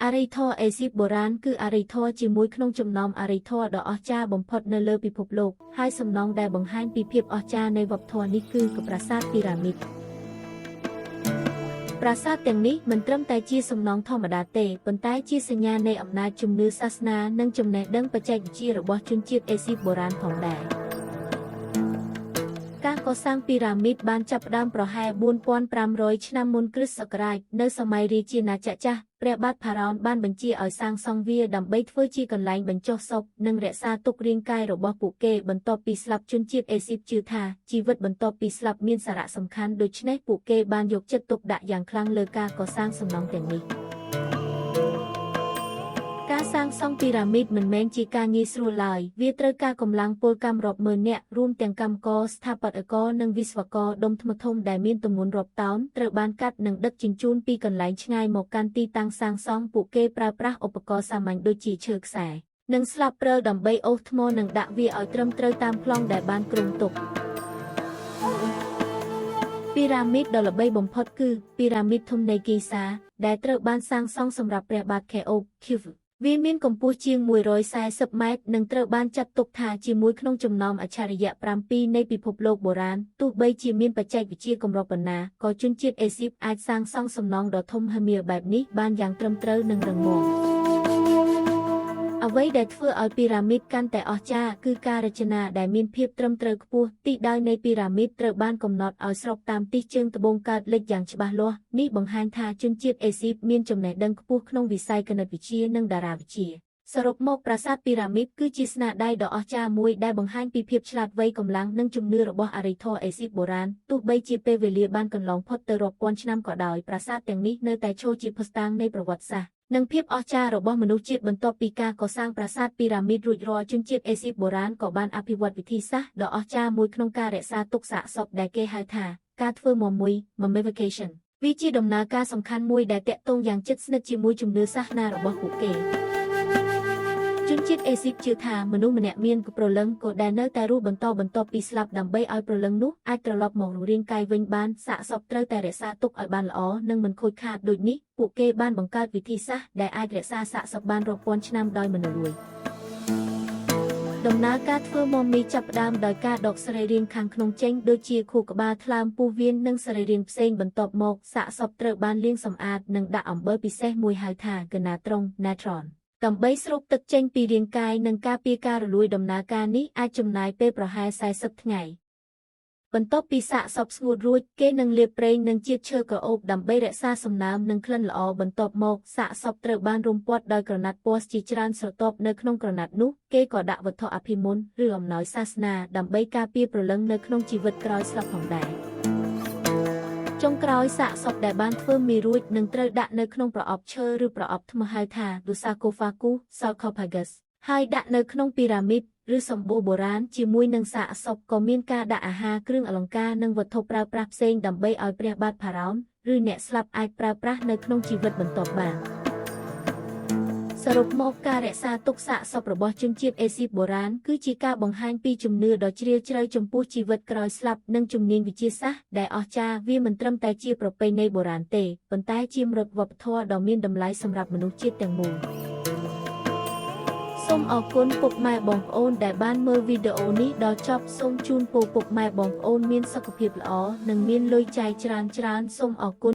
อาริทอเอซิบโบราณคืออาริทอจีมุยขนมจำนอมอาริทอดอกอจาบ่มพดเนเลอปิภพโลกให้สำนองได้บังหันปีเพียบอจาในวับทอนี้คือกับปราสาทพีระมิดปราสาทแต่งนี้มันเริ่มแต่จีสำนองธรรมดาเตปนใต้จีสัญญาในอำนาจจุมนือศาสนานั่งจำแนกดังปัจจัยจีระบอบชนจีบเอซิบโบราณของแดการก่อสร้างพีระมิดบานจับดามประแหบุญปอน500 ឆ្នាំ មុន គ្រិស្តសករាជនៅសម័យរាជាណាចក្រចាស់ព្រះបាទផារ៉ោនបានបញ្ជាឲ្យសាងសង់វាដើម្បីធ្វើជាកន្លែងបញ្ចុះសពនិងរក្សាទុករាងកាយរបស់ពួកគេបន្ទាប់ពីស្លាប់ជនជាតិអេស៊ីបជឿថាជីវិតបន្ទាប់ពីស្លាប់មានសារៈសំខាន់ដូច្នេះពួកគេបានយកចិត្តទុកដាក់យ៉ាងខ្លាំងលើការកសាងសំណង់ទាំងនេះការសាងសង់ពីរ៉ាមីតមិនមែនជាការងាយស្រួលឡើយវាត្រូវការកម្លាំងពលកម្មរាប់ម៉ឺននាក់រួមទាំងកម្មករស្ថាបត្យករនិងវិស្វករដុំថ្មធំដែលមានទម្ងន់រាប់តោនត្រូវបានកាត់និងដឹកជញ្ជូនពីកន្លែងឆ្ងាយមកកាន់ទីតាំងសាងសង់ពួកគេប្រើប្រាស់ឧបករណ៍សាមញ្ញដូចជាឈើខ្សែនិងស្លាបព្រើដើម្បីអូសថ្មនិងដាក់វាឲ្យត្រឹមត្រូវតាមប្លង់ដែលបានគ្រោងទុកពីរ៉ាមីតដ៏ល្បីបំផុតគឺពីរ៉ាមីតធំនៃហ្គីសាដែលត្រូវបានសាងសង់សម្រាប់ព្រះបាទខេអូបឃីវវាមានកម្ពស់ជាង140 ម៉ែត្រនិងត្រូវបានចាត់ទុកថាជាមួយក្នុងចំណោមអច្ឆរិយៈ7នៃពិភពលោកបុរាណទោះបីជាមានបច្ចេកវិទ្យាកម្រិតប៉ុណ្ណាក៏ជនជាតិអេស៊ីបអាចសាងសង់សំណង់ដ៏ធំហឹមហៀបែបនេះបានយ៉ាងត្រឹមត្រូវនិងរឹងមាំអ្វីដែលធ្វើឲ្យពីរ៉ាមីតកាន់តែអស្ចារ្យគឺការរចនាដែលមានភាពត្រឹមត្រូវខ្ពស់ទីដៅនៃពីរ៉ាមីតត្រូវបានកំណត់ឲ្យស្របតាមទិសជើងត្បូងកើតលិចយ៉ាងច្បាស់លាស់នេះបង្ហាញថាជនជាតិអេស៊ីបមានចំណេះដឹងខ្ពស់ក្នុងវិស័យគណិតវិទ្យានិងតារាវិទ្យាសរុបមកប្រាសាទពីរ៉ាមីតគឺជាស្នាដៃដ៏អស្ចារ្យមួយដែលបង្ហាញពីភាពឆ្លាតវៃកម្លាំងនិងជំនឿរបស់អារីធរអេស៊ីបបុរាណទោះបីជាពេលវេលាបានកន្លងផុតទៅរាប់ពាន់ឆ្នាំក៏ដោយប្រាសាទទាំងនេះនៅតែឈរជាភស្តុតាងនៃប្រវត្តិសាស្ត្រនិងភាពអស្ចារ្យរបស់មនុស្សជាតិបន្ទាប់ពីការកសាងប្រាសាទពីរ៉ាមីតរួចរាល់ជនជាតិអេស៊ីបបុរាណក៏បានអភិវឌ្ឍវិធីសាស្ត្រដ៏អស្ចារ្យមួយក្នុងការរក្សាទុកសាកសពដែលគេហៅថាការធ្វើmummification វាជាដំណើរការសំខាន់មួយដែលទាក់ទងយ៉ាងជិតស្និទ្ធជាមួយជំនឿសាសនារបស់ពួកគេជនជាតិអេស៊ីបជឿថាមនុស្សម្នាក់មានព្រលឹងក៏ដែលនៅតែរស់បន្តបន្ទាប់ពីស្លាប់ដើម្បីឲ្យព្រលឹងនោះអាចត្រឡប់មករាងកាយវិញបានសាកសពត្រូវតែរក្សាទុកឲ្យបានល្អនិងមិនខូចខាតដូចនេះពួកគេបានបង្កើតវិធីសាស្ត្រដែលអាចរក្សាសាកសពបានរាប់ពាន់ឆ្នាំដោយមិនរួយដំណើរការធ្វើមមីចាប់ផ្ដើមដោយការដកសរីរាង្គខាងក្នុងចេញដូចជាខួរក្បាលថ្លើមពោះវៀននិងសរីរាង្គផ្សេងបន្ទាប់មកសាកសពត្រូវបានលាងសម្អាតនិងដាក់អំបិលពិសេសមួយហៅថាកណាត្រង់ natronដើម្បីស្រូបទឹកចេញពីរាងកាយនិងការពារការរលួយដំណើរការនេះអាចចំណាយពេលប្រហែល40 ថ្ងៃបន្ទាប់ពីសាកសពស្ងួតរួចគេនឹងលាបប្រេងនិងជាតិឈើក្រអូបដើម្បីរក្សាសំណើមនិងក្លិនល្អបន្ទាប់មកសាកសពត្រូវបានរុំព័ទ្ធដោយក្រណាត់ពណ៌ជាច្រើនស្រទាប់នៅក្នុងក្រណាត់នោះគេក៏ដាក់វត្ថុអភិមន្តឬអំណោយសាសនាដើម្បីការពារព្រលឹងនៅក្នុងជីវិតក្រោយស្លាប់ផងដែរចុងក្រោយសាកសពដែលបានធ្វើមីរួចនឹងត្រូវដាក់នៅក្នុងប្រអប់ឈើឬប្រអប់ថ្មហៅថា sarcophagus sarcophagus ហើយដាក់នៅក្នុងពីរ៉ាមីតឬសម្បូរបុរាណជាមួយនឹងសាកសពក៏មានការដាក់អាហារគ្រឿងអលង្ការនិងវត្ថុប្រើប្រាស់ផ្សេងដើម្បីឲ្យព្រះបាទផារ៉ោនឬអ្នកស្លាប់អាចប្រើប្រាស់នៅក្នុងជីវិតបន្ទាប់បានសរុបមកការរក្សាទុកសាកសពរបស់ជនជាតិអេស៊ីបបុរាណគឺជាការបង្ហាញពីជំនឿដ៏ជ្រាលជ្រៅចំពោះជីវិតក្រោយស្លាប់និងជំនាញវិទ្យាសាស្ត្រដែលអស្ចារ្យវាមិនត្រឹមតែជាប្រពៃណីបុរាណទេប៉ុន្តែជាមរតកវប្បធម៌ដ៏មានតម្លៃសម្រាប់មនុស្សជាតិទាំងមូលសូមអរគុណពុកម៉ែបងប្អូនដែលបានមើលវីដេអូនេះដល់ចប់សូមជូនពរពុកម៉ែបងប្អូនមានសុខភាពល្អនិងមានលុយចាយច្រើនសូមអរគុណ